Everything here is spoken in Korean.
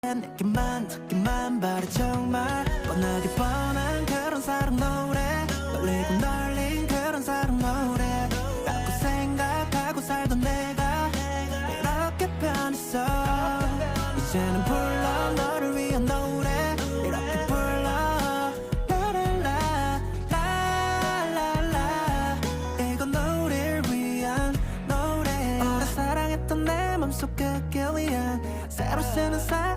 내게만 듣기만 바래 정말 뻔하게 뻔한 그런 사랑 노래 멀리고 널린 그런 사랑 노래 라고 생각하고 살던 내가 이렇게 변했어 이제는 불러 너를 위한 노래 이렇게 불러 라라라라라라 이건 너를 위한 노래 오래 사랑했던 내 맘속 그길 위한 새로 쓰는 사랑